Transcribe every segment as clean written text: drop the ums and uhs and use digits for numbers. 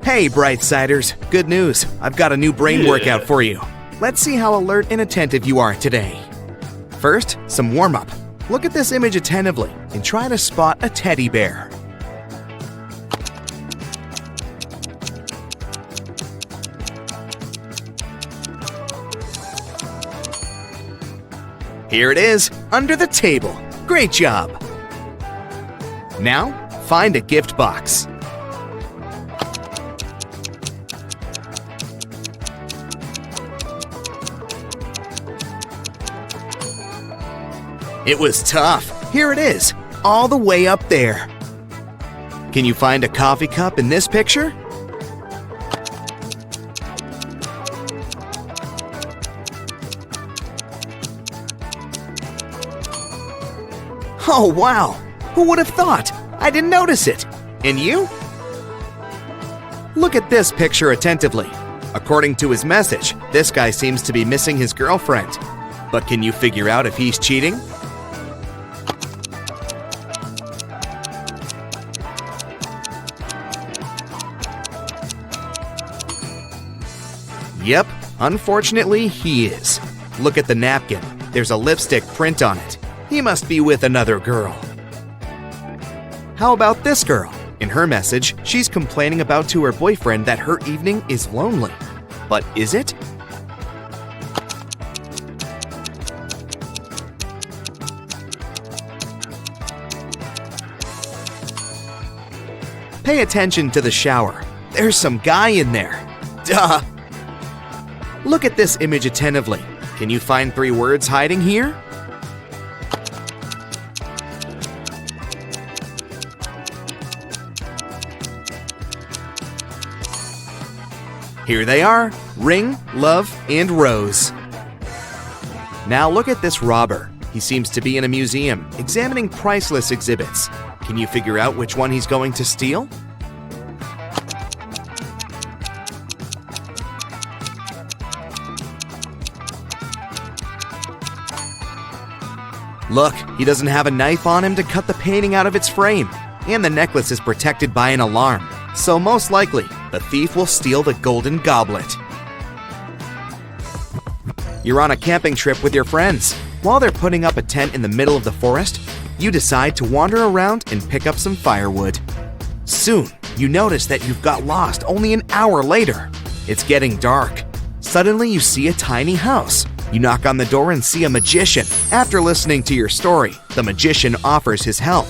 Hey, Brightsiders, good news. I've got a new brain workout for you. Let's see how alert and attentive you are today. First, some warm-up. Look at this image attentively and try to spot a teddy bear. Here it is, under the table. Great job! Now, find a gift box. It was tough. Here it is, all the way up there. Can you find a coffee cup in this picture? Oh, wow! Who would have thought? I didn't notice it. And you? Look at this picture attentively. According to his message, this guy seems to be missing his girlfriend. But can you figure out if he's cheating? Yep, unfortunately he is. Look at the napkin. There's a lipstick print on it. He must be with another girl. How about this girl? In her message, she's complaining about to her boyfriend that her evening is lonely. But is it? Pay attention to the shower. There's some guy in there. Duh! Look at this image attentively. Can you find 3 words hiding here? Here they are, ring, love, and rose. Now look at this robber. He seems to be in a museum, examining priceless exhibits. Can you figure out which one he's going to steal? Look, he doesn't have a knife on him to cut the painting out of its frame. And the necklace is protected by an alarm. So most likely, the thief will steal the golden goblet. You're on a camping trip with your friends. While they're putting up a tent in the middle of the forest, you decide to wander around and pick up some firewood. Soon, you notice that you've got lost only an hour later. It's getting dark. Suddenly, you see a tiny house. You knock on the door and see a magician. After listening to your story, the magician offers his help.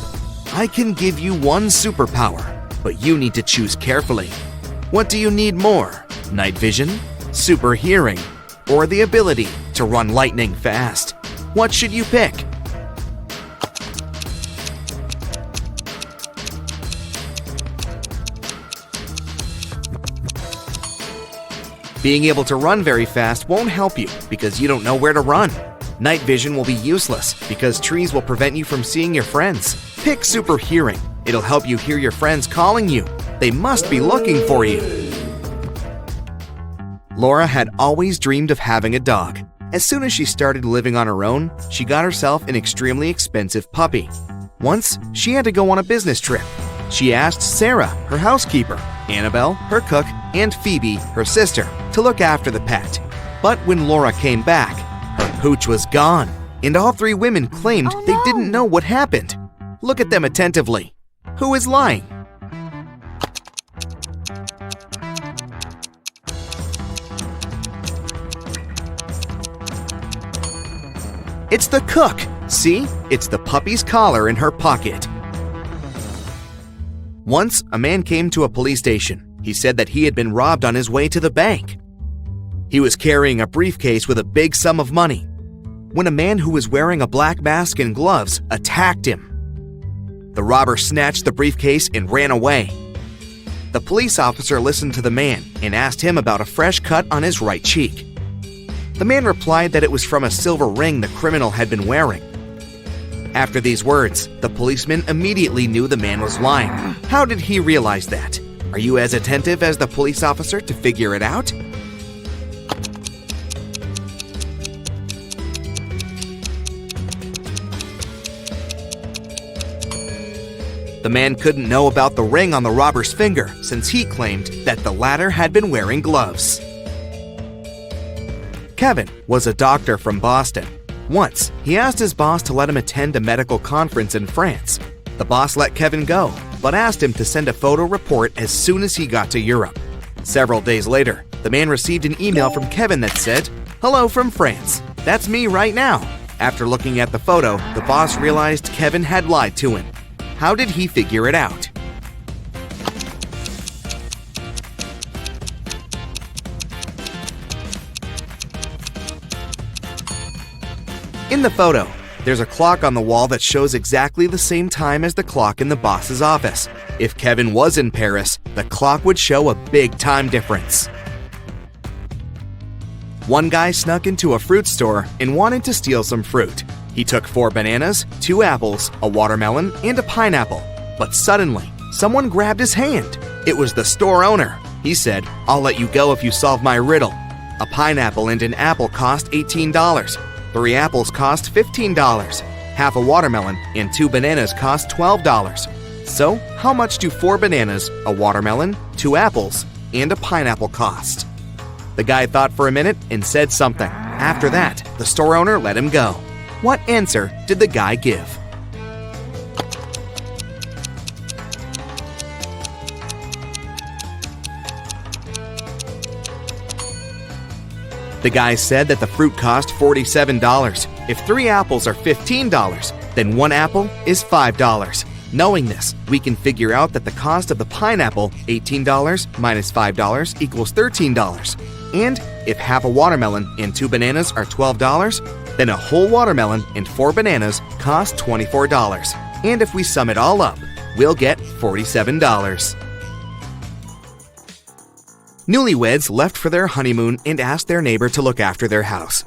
I can give you one superpower, but you need to choose carefully. What do you need more? Night vision, super hearing, or the ability to run lightning fast? What should you pick? Being able to run very fast won't help you because you don't know where to run. Night vision will be useless because trees will prevent you from seeing your friends. Pick super hearing. It'll help you hear your friends calling you. They must be looking for you. Laura had always dreamed of having a dog. As soon as she started living on her own, she got herself an extremely expensive puppy. Once, she had to go on a business trip. She asked Sarah, her housekeeper, Annabelle, her cook, and Phoebe, her sister, to look after the pet. But when Laura came back, her pooch was gone, and all 3 women claimed they didn't know what happened. Look at them attentively. Who is lying? It's the cook. See? It's the puppy's collar in her pocket. Once, a man came to a police station. He said that he had been robbed on his way to the bank. He was carrying a briefcase with a big sum of money when a man who was wearing a black mask and gloves attacked him. The robber snatched the briefcase and ran away. The police officer listened to the man and asked him about a fresh cut on his right cheek. The man replied that it was from a silver ring the criminal had been wearing. After these words, the policeman immediately knew the man was lying. How did he realize that? Are you as attentive as the police officer to figure it out? The The man couldn't know about the ring on the robber's finger since he claimed that the latter had been wearing gloves. Kevin was a doctor from Boston. Once, he asked his boss to let him attend a medical conference in France. The boss let Kevin go, but asked him to send a photo report as soon as he got to Europe. Several days later, the man received an email from Kevin that said, "Hello from France. That's me right now." After looking at the photo, the boss realized Kevin had lied to him. How did he figure it out? In the photo, there's a clock on the wall that shows exactly the same time as the clock in the boss's office. If Kevin was in Paris, the clock would show a big time difference. One guy snuck into a fruit store and wanted to steal some fruit. He took 4 bananas, 2 apples, a watermelon, and a pineapple. But suddenly, someone grabbed his hand. It was the store owner. He said, "I'll let you go if you solve my riddle." A pineapple and an apple cost $18. 3 apples cost $15. Half a watermelon and 2 bananas cost $12. So, how much do 4 bananas, a watermelon, 2 apples, and a pineapple cost? The guy thought for a minute and said something. After that, the store owner let him go. What answer did the guy give? The guy said that the fruit cost $47. If 3 apples are $15, then 1 apple is $5. Knowing this, we can figure out that the cost of the pineapple, $18 minus $5 equals $13. And if half a watermelon and 2 bananas are $12, then a whole watermelon and 4 bananas cost $24. And if we sum it all up, we'll get $47. Newlyweds left for their honeymoon and asked their neighbor to look after their house.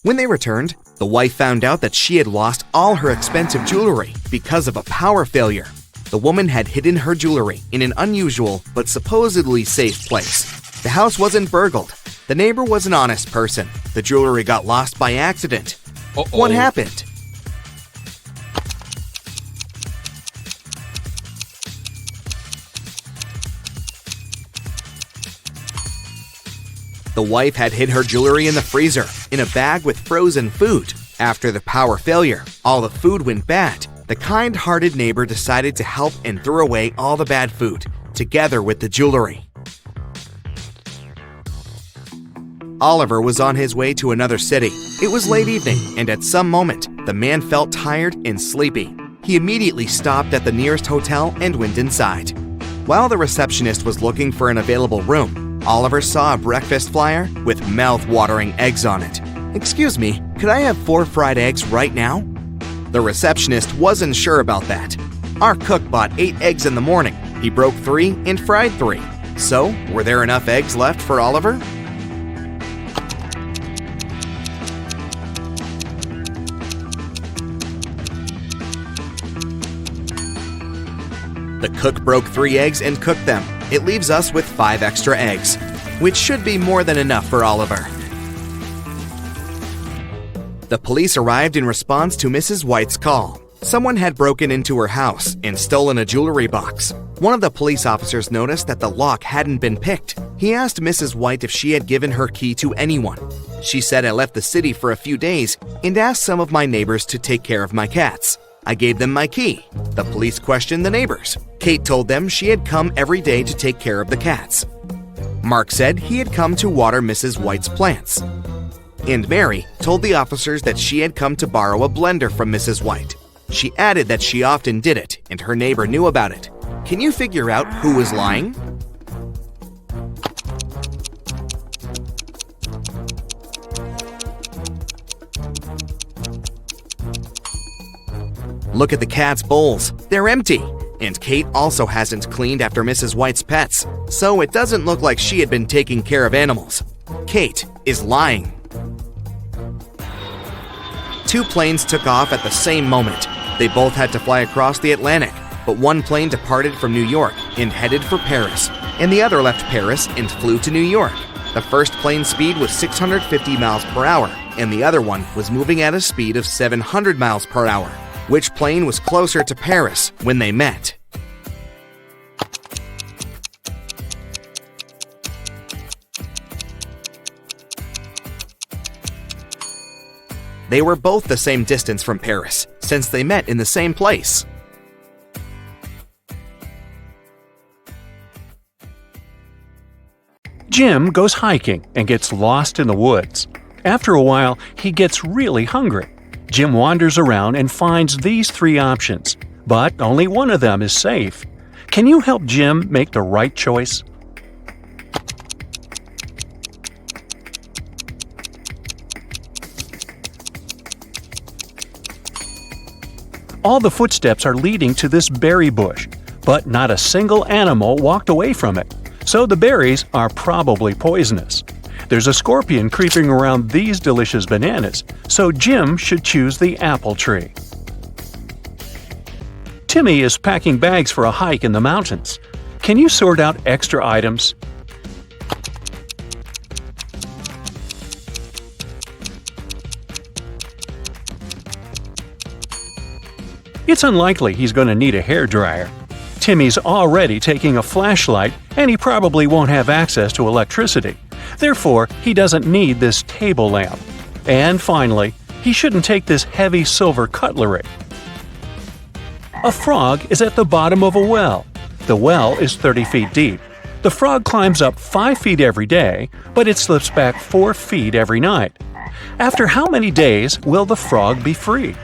When they returned, the wife found out that she had lost all her expensive jewelry because of a power failure. The woman had hidden her jewelry in an unusual but supposedly safe place. The house wasn't burgled. The neighbor was an honest person. The jewelry got lost by accident. What happened? The wife had hid her jewelry in the freezer, in a bag with frozen food. After the power failure, all the food went bad. The kind-hearted neighbor decided to help and threw away all the bad food, together with the jewelry. Oliver was on his way to another city. It was late evening, and at some moment, the man felt tired and sleepy. He immediately stopped at the nearest hotel and went inside. While the receptionist was looking for an available room, Oliver saw a breakfast flyer with mouth-watering eggs on it. "Excuse me, could I have 4 fried eggs right now?" The receptionist wasn't sure about that. Our cook bought 8 eggs in the morning. He broke 3 and fried 3. So, were there enough eggs left for Oliver? The cook broke 3 eggs and cooked them. It leaves us with 5 extra eggs, which should be more than enough for Oliver. The police arrived in response to Mrs. White's call. Someone had broken into her house and stolen a jewelry box. One of the police officers noticed that the lock hadn't been picked. He asked Mrs. White if she had given her key to anyone. She said, "I left the city for a few days and asked some of my neighbors to take care of my cats. I gave them my key." The police questioned the neighbors. Kate told them she had come every day to take care of the cats. Mark said he had come to water Mrs. White's plants. And Mary told the officers that she had come to borrow a blender from Mrs. White. She added that she often did it, and her neighbor knew about it. Can you figure out who was lying? Look at the cat's bowls. They're empty. And Kate also hasn't cleaned after Mrs. White's pets, so it doesn't look like she had been taking care of animals. Kate is lying. 2 planes took off at the same moment. They both had to fly across the Atlantic, but one plane departed from New York and headed for Paris, and the other left Paris and flew to New York. The first plane's speed was 650 miles per hour, and the other one was moving at a speed of 700 miles per hour. Which plane was closer to Paris when they met? They were both the same distance from Paris, since they met in the same place. Jim goes hiking and gets lost in the woods. After a while, he gets really hungry. Jim wanders around and finds these 3 options, but only one of them is safe. Can you help Jim make the right choice? All the footsteps are leading to this berry bush, but not a single animal walked away from it, so the berries are probably poisonous. There's a scorpion creeping around these delicious bananas, so Jim should choose the apple tree. Timmy is packing bags for a hike in the mountains. Can you sort out extra items? It's unlikely he's going to need a hairdryer. Timmy's already taking a flashlight, and he probably won't have access to electricity. Therefore, he doesn't need this table lamp. And finally, he shouldn't take this heavy silver cutlery. A frog is at the bottom of a well. The well is 30 feet deep. The frog climbs up 5 feet every day, but it slips back 4 feet every night. After how many days will the frog be free?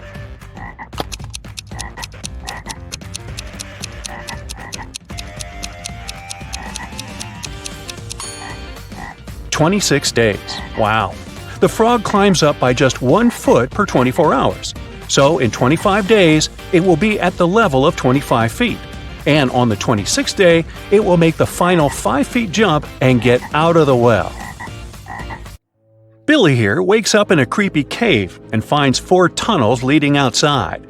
"26 days. Wow. The frog climbs up by just 1 foot per 24 hours. So in 25 days, it will be at the level of 25 feet. And on the 26th day, it will make the final 5 feet jump and get out of the well. Billy here wakes up in a creepy cave and finds 4 tunnels leading outside.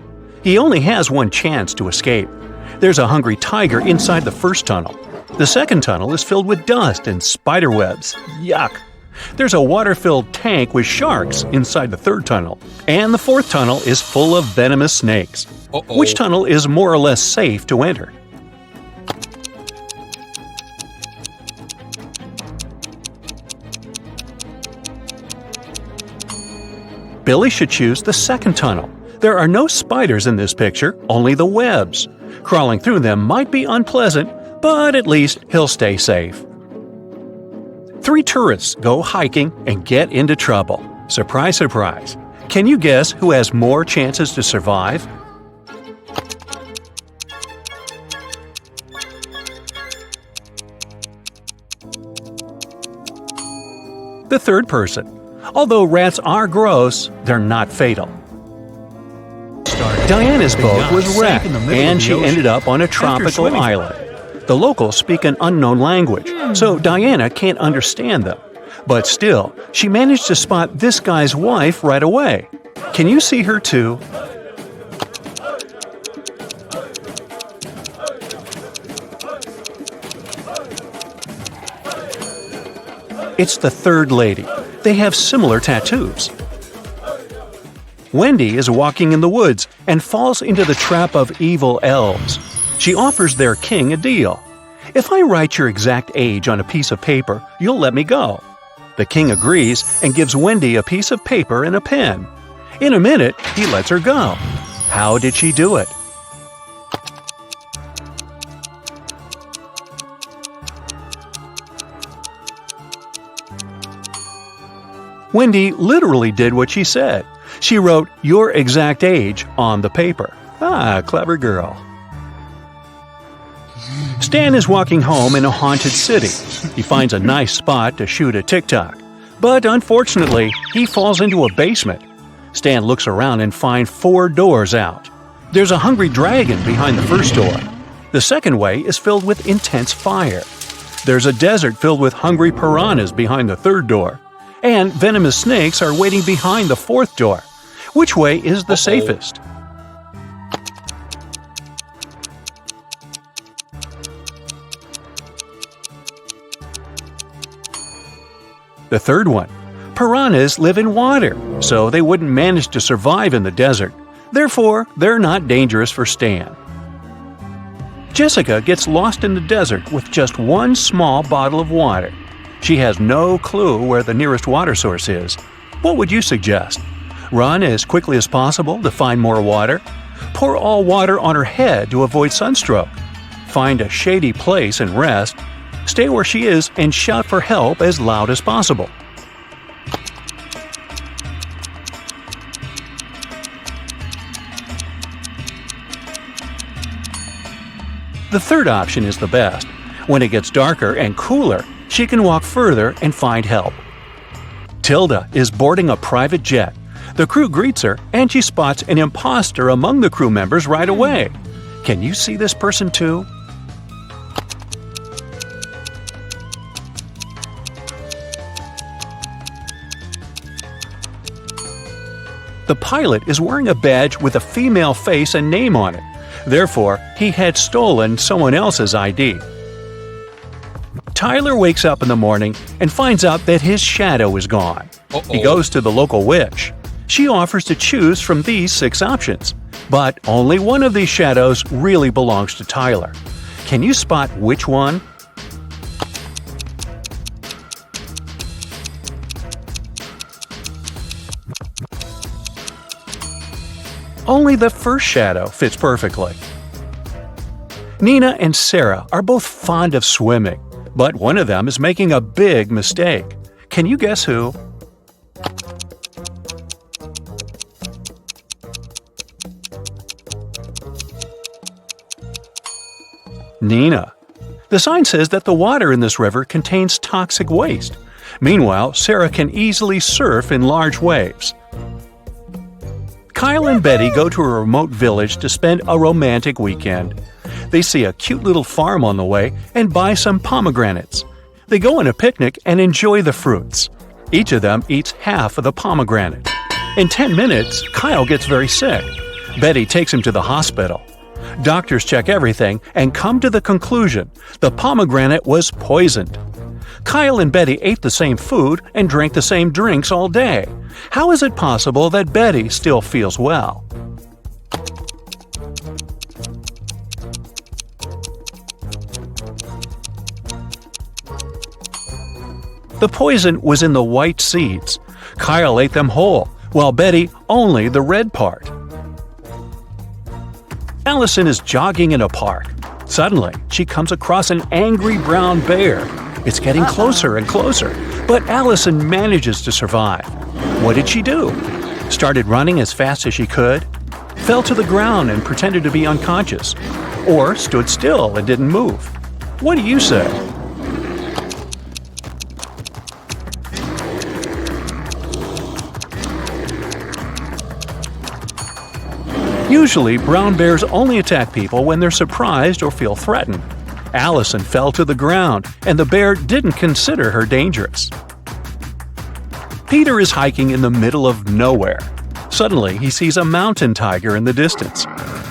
He only has one chance to escape. There's a hungry tiger inside the first tunnel. The second tunnel is filled with dust and spider webs. Yuck! There's a water-filled tank with sharks inside the third tunnel. And the fourth tunnel is full of venomous snakes. Which tunnel is more or less safe to enter? Billy should choose the second tunnel. There are no spiders in this picture, only the webs. Crawling through them might be unpleasant, but at least he'll stay safe. 3 tourists go hiking and get into trouble. Surprise, surprise. Can you guess who has more chances to survive? The third person. Although rats are gross, they're not fatal. Diana's boat was wrecked, and she ended up on a tropical island. The locals speak an unknown language, so Diana can't understand them. But still, she managed to spot this guy's wife right away. Can you see her too? It's the third lady. They have similar tattoos. Wendy is walking in the woods and falls into the trap of evil elves. She offers their king a deal. "If I write your exact age on a piece of paper, you'll let me go." The king agrees and gives Wendy a piece of paper and a pen. In a minute, he lets her go. How did she do it? Wendy literally did what she said. She wrote your exact age on the paper. Clever girl. Stan is walking home in a haunted city. He finds a nice spot to shoot a TikTok. But unfortunately, he falls into a basement. Stan looks around and finds 4 doors out. There's a hungry dragon behind the first door. The second way is filled with intense fire. There's a desert filled with hungry piranhas behind the third door. And venomous snakes are waiting behind the fourth door. Which way is the safest? The third one. Piranhas live in water, so they wouldn't manage to survive in the desert. Therefore, they're not dangerous for Stan. Jessica gets lost in the desert with just one small bottle of water. She has no clue where the nearest water source is. What would you suggest? Run as quickly as possible to find more water? Pour all water on her head to avoid sunstroke? Find a shady place and rest? Stay where she is and shout for help as loud as possible. The third option is the best. When it gets darker and cooler, she can walk further and find help. Tilda is boarding a private jet. The crew greets her, and she spots an imposter among the crew members right away. Can you see this person too? The pilot is wearing a badge with a female face and name on it. Therefore, he had stolen someone else's ID. Tyler wakes up in the morning and finds out that his shadow is gone. He goes to the local witch. She offers to choose from these 6 options, but only one of these shadows really belongs to Tyler. Can you spot which one? Only the first shadow fits perfectly. Nina and Sarah are both fond of swimming, but one of them is making a big mistake. Can you guess who? Nina. The sign says that the water in this river contains toxic waste. Meanwhile, Sarah can easily surf in large waves. Kyle and Betty go to a remote village to spend a romantic weekend. They see a cute little farm on the way and buy some pomegranates. They go on a picnic and enjoy the fruits. Each of them eats half of the pomegranate. In 10 minutes, Kyle gets very sick. Betty takes him to the hospital. Doctors check everything and come to the conclusion the pomegranate was poisoned. Kyle and Betty ate the same food and drank the same drinks all day. How is it possible that Betty still feels well? The poison was in the white seeds. Kyle ate them whole, while Betty only the red part. Allison is jogging in a park. Suddenly, she comes across an angry brown bear. It's getting closer and closer, but Allison manages to survive. What did she do? Started running as fast as she could? Fell to the ground and pretended to be unconscious? Or stood still and didn't move? What do you say? Usually, brown bears only attack people when they're surprised or feel threatened. Allison fell to the ground, and the bear didn't consider her dangerous. Peter is hiking in the middle of nowhere. Suddenly, he sees a mountain tiger in the distance.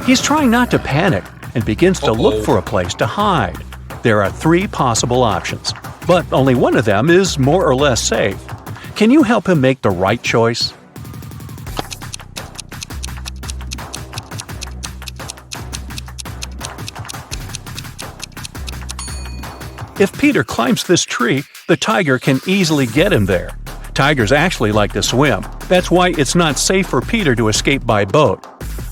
He's trying not to panic and begins to look for a place to hide. There are 3 possible options, but only one of them is more or less safe. Can you help him make the right choice? If Peter climbs this tree, the tiger can easily get him there. Tigers actually like to swim. That's why it's not safe for Peter to escape by boat.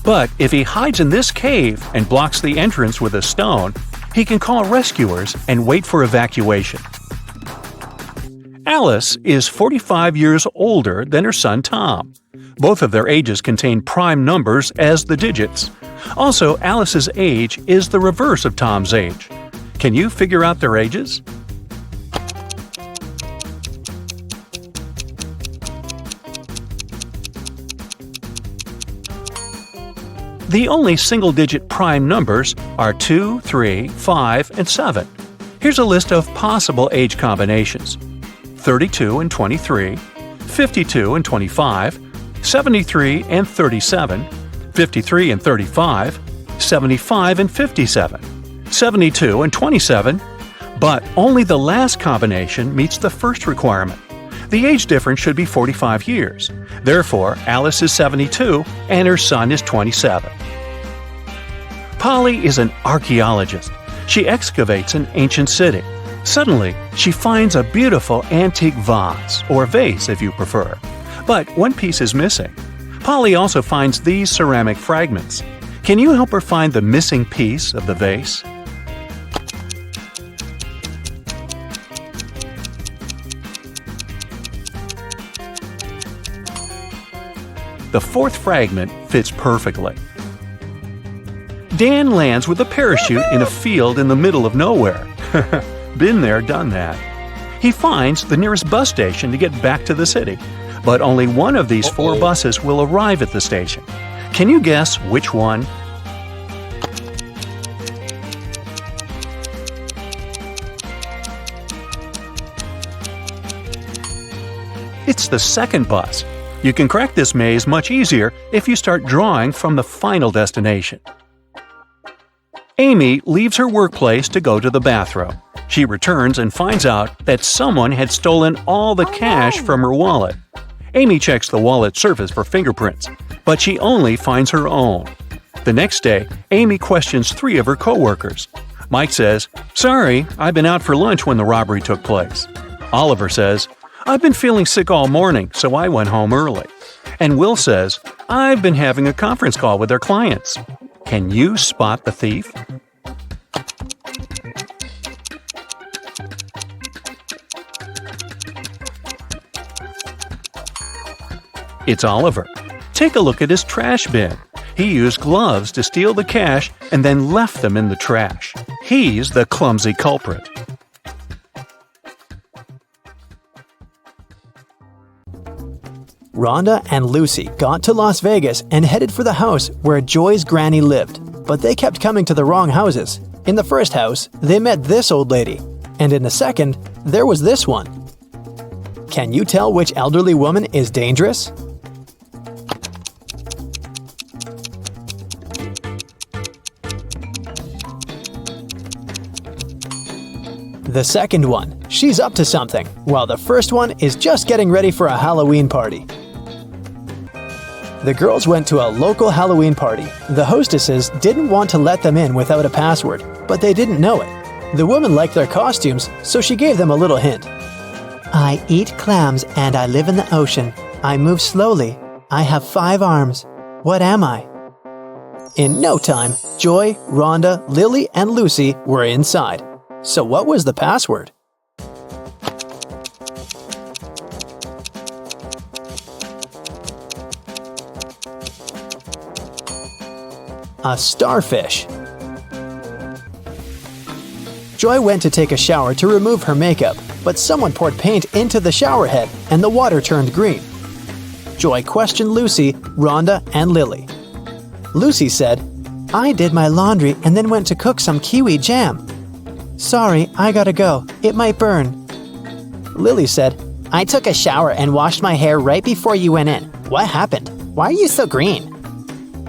But if he hides in this cave and blocks the entrance with a stone, he can call rescuers and wait for evacuation. Alice is 45 years older than her son Tom. Both of their ages contain prime numbers as the digits. Also, Alice's age is the reverse of Tom's age. Can you figure out their ages? The only single-digit prime numbers are 2, 3, 5, and 7. Here's a list of possible age combinations: 32 and 23, 52 and 25, 73 and 37, 53 and 35, 75 and 57. 72 and 27, but only the last combination meets the first requirement. The age difference should be 45 years. Therefore, Alice is 72 and her son is 27. Polly is an archaeologist. She excavates an ancient city. Suddenly, she finds a beautiful antique vase, or vase if you prefer. But one piece is missing. Polly also finds these ceramic fragments. Can you help her find the missing piece of the vase? The fourth fragment fits perfectly. Dan lands with a parachute in a field in the middle of nowhere. Been there, done that. He finds the nearest bus station to get back to the city, but only one of these 4 buses will arrive at the station. Can you guess which one? It's the second bus. You can crack this maze much easier if you start drawing from the final destination. Amy leaves her workplace to go to the bathroom. She returns and finds out that someone had stolen all the cash from her wallet. Amy checks the wallet's surface for fingerprints, but she only finds her own. The next day, Amy questions 3 of her coworkers. Mike says, "Sorry, I've been out for lunch when the robbery took place." Oliver says, "I've been feeling sick all morning, so I went home early." And Will says, "I've been having a conference call with their clients." Can you spot the thief? It's Oliver. Take a look at his trash bin. He used gloves to steal the cash and then left them in the trash. He's the clumsy culprit. Rhonda and Lucy got to Las Vegas and headed for the house where Joy's granny lived, but they kept coming to the wrong houses. In the first house, they met this old lady, and in the second, there was this one. Can you tell which elderly woman is dangerous? The second one, she's up to something, while the first one is just getting ready for a Halloween party. The girls went to a local Halloween party. The hostesses didn't want to let them in without a password, but they didn't know it. The woman liked their costumes, so she gave them a little hint. I eat clams and I live in the ocean. I move slowly. I have 5 arms. What am I? In no time, Joy, Rhonda, Lily, and Lucy were inside. So what was the password? A starfish. Joy went to take a shower to remove her makeup, but someone poured paint into the shower head and the water turned green. Joy questioned Lucy, Rhonda, and Lily. Lucy said, I did my laundry and then went to cook some kiwi jam. Sorry, I gotta go. It might burn. Lily said, I took a shower and washed my hair right before you went in. What happened? Why are you so green?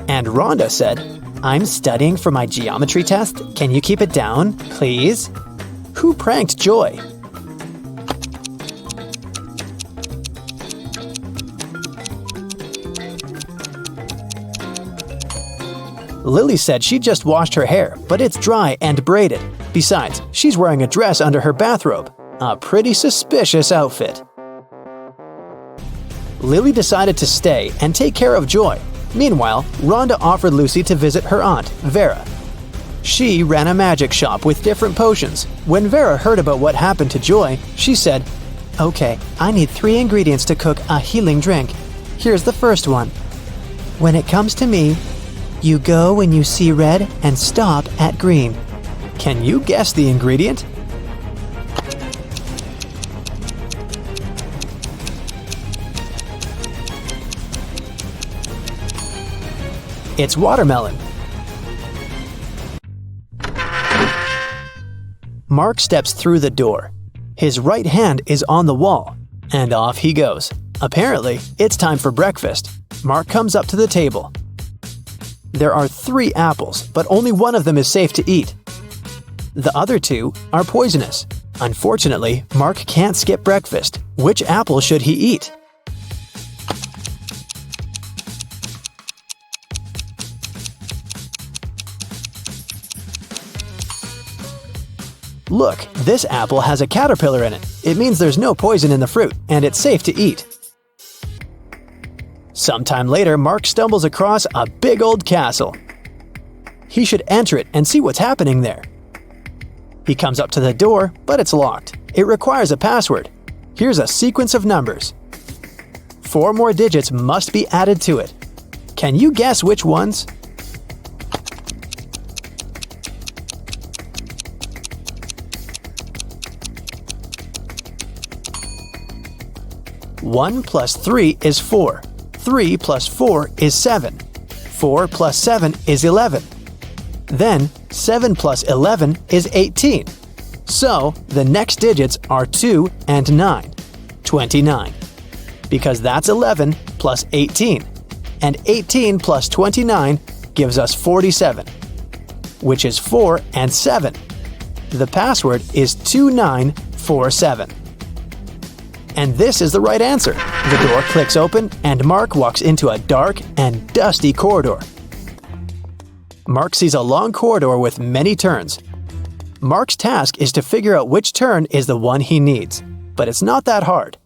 And Rhonda said, I'm studying for my geometry test. Can you keep it down, please? Who pranked Joy? Lily said she just washed her hair, but it's dry and braided. Besides, she's wearing a dress under her bathrobe. A pretty suspicious outfit. Lily decided to stay and take care of Joy. Meanwhile, Rhonda offered Lucy to visit her aunt, Vera. She ran a magic shop with different potions. When Vera heard about what happened to Joy, she said, Okay, I need 3 ingredients to cook a healing drink. Here's the first one. When it comes to me, you go when you see red and stop at green. Can you guess the ingredient? It's watermelon. Mark steps through the door. His right hand is on the wall, and off he goes. Apparently, it's time for breakfast. Mark comes up to the table. There are 3 apples, but only one of them is safe to eat. The other 2 are poisonous. Unfortunately, Mark can't skip breakfast. Which apple should he eat? Look, this apple has a caterpillar in it. It means there's no poison in the fruit, and it's safe to eat. Sometime later, Mark stumbles across a big old castle. He should enter it and see what's happening there. He comes up to the door, but it's locked. It requires a password. Here's a sequence of numbers. 4 more digits must be added to it. Can you guess which ones? One plus 3 is 4. 3 plus 4 is 7. 4 plus 7 is 11. Then 7 plus 11 is 18. So the next digits are 2 and 9. 29. Because that's 11 plus 18. And 18 plus 29 gives us 47, which is 4 and 7. The password is 2947. And this is the right answer. The door clicks open and Mark walks into a dark and dusty corridor. Mark sees a long corridor with many turns. Mark's task is to figure out which turn is the one he needs, but it's not that hard.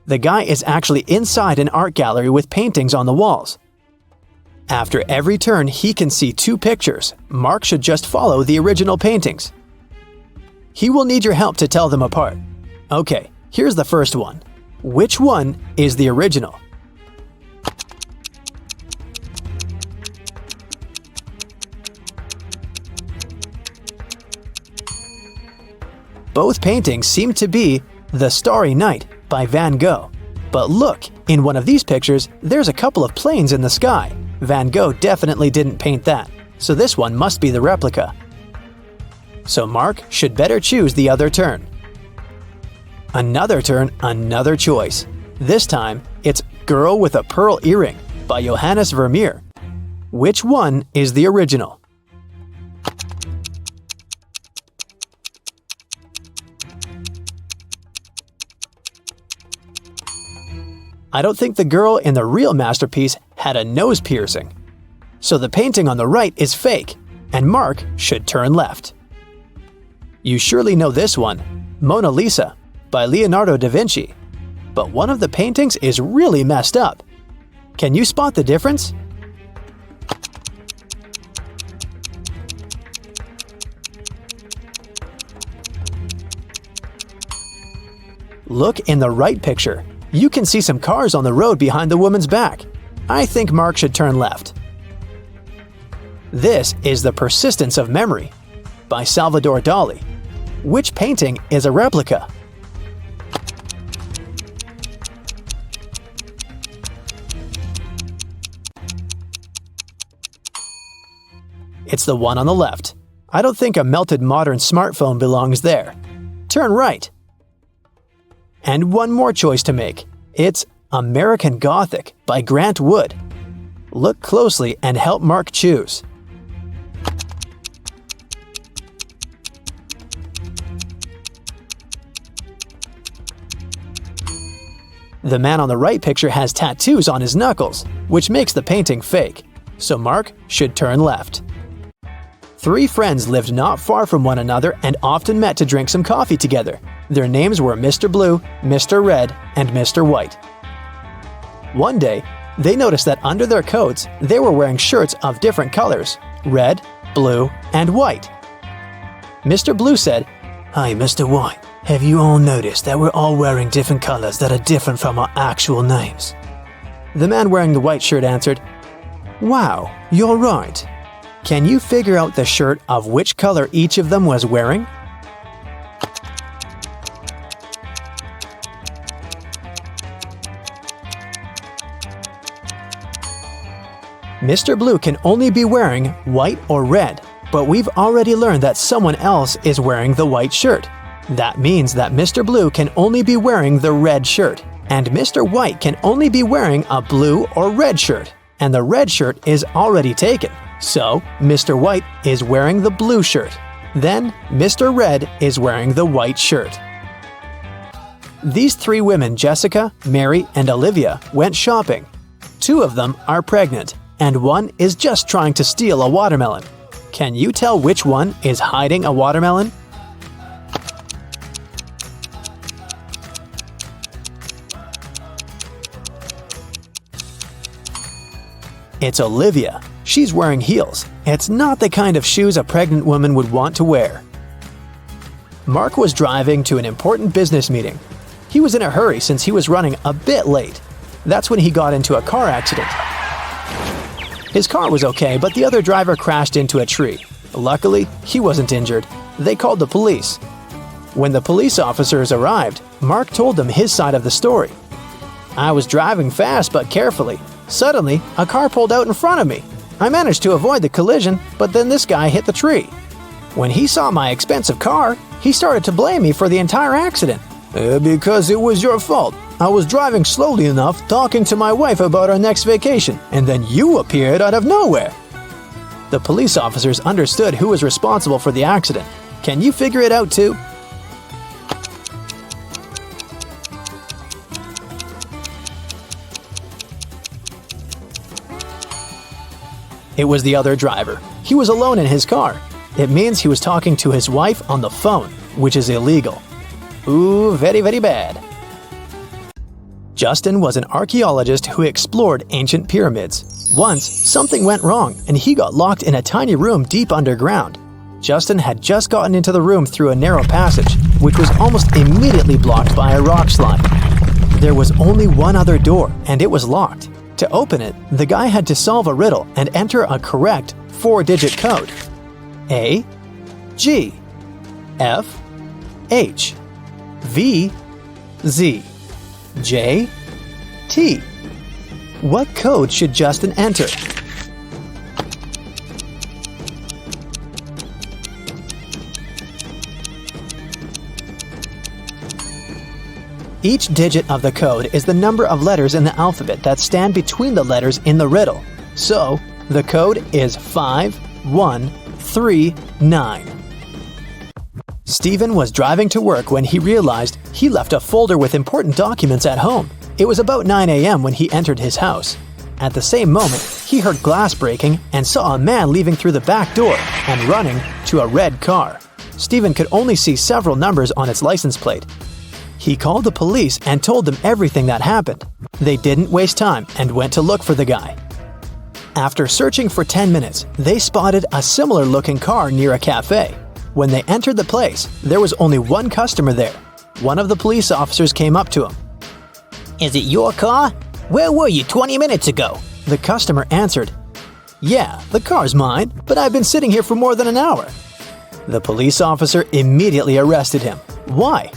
The guy is actually inside an art gallery with paintings on the walls. After every turn, he can see 2 pictures. Mark should just follow the original paintings. He will need your help to tell them apart. Okay, here's the first one. Which one is the original? Both paintings seem to be The Starry Night by Van Gogh. But look, in one of these pictures, there's a couple of planes in the sky. Van Gogh definitely didn't paint that, so this one must be the replica. So Mark should better choose the other turn. Another turn, another choice. This time, it's Girl with a Pearl Earring by Johannes Vermeer. Which one is the original? I don't think the girl in the real masterpiece had a nose piercing. So the painting on the right is fake, and Mark should turn left. You surely know this one, Mona Lisa by Leonardo da Vinci. But one of the paintings is really messed up. Can you spot the difference? Look in the right picture. You can see some cars on the road behind the woman's back. I think Mark should turn left. This is The Persistence of Memory by Salvador Dali. Which painting is a replica? It's the one on the left. I don't think a melted modern smartphone belongs there. Turn right. And one more choice to make. It's American Gothic by Grant Wood. Look closely and help Mark choose. The man on the right picture has tattoos on his knuckles, which makes the painting fake, so Mark should turn left. 3 friends lived not far from one another and often met to drink some coffee together. Their names were Mr. Blue, Mr. Red, and Mr. White. One day, they noticed that under their coats, they were wearing shirts of different colors: red, blue, and white. Mr. Blue said, "Hi, Mr. White. Have you all noticed that we're all wearing different colors that are different from our actual names?" The man wearing the white shirt answered, "Wow, you're right. Can you figure out the shirt of which color each of them was wearing?" Mr. Blue can only be wearing white or red, but we've already learned that someone else is wearing the white shirt. That means that Mr. Blue can only be wearing the red shirt, and Mr. White can only be wearing a blue or red shirt, and the red shirt is already taken. So, Mr. White is wearing the blue shirt. Then, Mr. Red is wearing the white shirt. These three women, Jessica, Mary, and Olivia, went shopping. Two of them are pregnant, and one is just trying to steal a watermelon. Can you tell which one is hiding a watermelon? It's Olivia. She's wearing heels. It's not the kind of shoes a pregnant woman would want to wear. Mark was driving to an important business meeting. He was in a hurry since he was running a bit late. That's when he got into a car accident. His car was okay, but the other driver crashed into a tree. Luckily, he wasn't injured. They called the police. When the police officers arrived, Mark told them his side of the story. "I was driving fast but carefully. Suddenly, a car pulled out in front of me. I managed to avoid the collision, but then this guy hit the tree. When he saw my expensive car, he started to blame me for the entire accident. Because it was your fault. I was driving slowly enough, talking to my wife about our next vacation, and then you appeared out of nowhere." The police officers understood who was responsible for the accident. Can you figure it out too? It was the other driver. He was alone in his car. It means he was talking to his wife on the phone, which is illegal. Ooh, very, very bad. Justin was an archaeologist who explored ancient pyramids. Once, something went wrong and he got locked in a tiny room deep underground. Justin had just gotten into the room through a narrow passage, which was almost immediately blocked by a rock slide. There was only one other door, and it was locked. To open it, the guy had to solve a riddle and enter a correct 4-digit code. A, G, F, H, V, Z, J, T. What code should Justin enter? Each digit of the code is the number of letters in the alphabet that stand between the letters in the riddle. So, the code is 5139. Stephen was driving to work when he realized he left a folder with important documents at home. It was about 9 a.m. when he entered his house. At the same moment, he heard glass breaking and saw a man leaving through the back door and running to a red car. Stephen could only see several numbers on its license plate. He called the police and told them everything that happened. They didn't waste time and went to look for the guy. After searching for 10 minutes, they spotted a similar-looking car near a cafe. When they entered the place, there was only one customer there. One of the police officers came up to him. "Is it your car? Where were you 20 minutes ago?" The customer answered, "Yeah, the car's mine, but I've been sitting here for more than an hour." The police officer immediately arrested him. Why?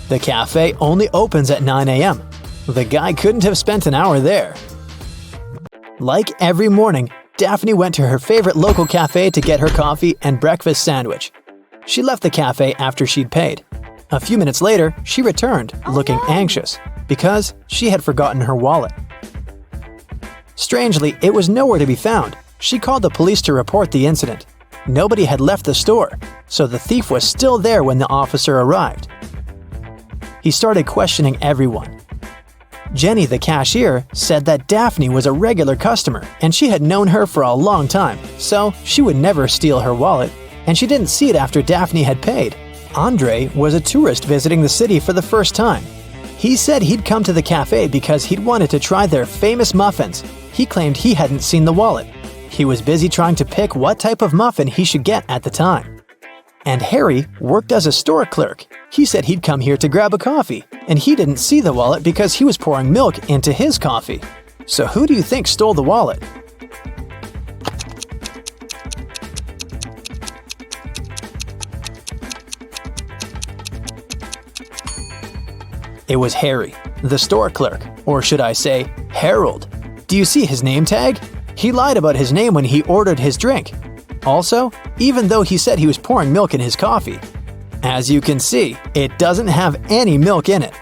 The cafe only opens at 9 a.m. The guy couldn't have spent an hour there. Like every morning, Daphne went to her favorite local cafe to get her coffee and breakfast sandwich. She left the cafe after she'd paid. A few minutes later, she returned, looking anxious, because she had forgotten her wallet. Strangely, it was nowhere to be found. She called the police to report the incident. Nobody had left the store, so the thief was still there when the officer arrived. He started questioning everyone. Jenny, the cashier, said that Daphne was a regular customer and she had known her for a long time, so she would never steal her wallet, and she didn't see it after Daphne had paid. Andre was a tourist visiting the city for the first time. He said he'd come to the cafe because he'd wanted to try their famous muffins. He claimed he hadn't seen the wallet. He was busy trying to pick what type of muffin he should get at the time. And Harry worked as a store clerk. He said he'd come here to grab a coffee, and he didn't see the wallet because he was pouring milk into his coffee. So who do you think stole the wallet? It was Harry, the store clerk, or should I say, Harold. Do you see his name tag? He lied about his name when he ordered his drink. Also, even though he said he was pouring milk in his coffee. As you can see, it doesn't have any milk in it.